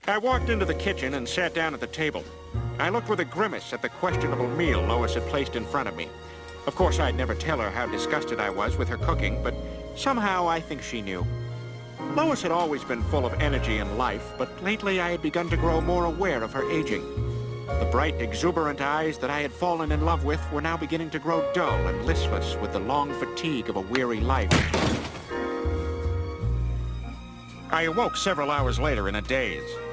I walked into the kitchen and sat down at the table. I looked with a grimace at the questionable meal Lois had placed in front of me. Of course, I'd never tell her how disgusted I was with her cooking, but somehow I think she knew. Lois had always been full of energy and life, but lately I had begun to grow more aware of her aging. The bright, exuberant eyes that I had fallen in love with were now beginning to grow dull and listless with the long fatigue of a weary life. I awoke several hours later in a daze.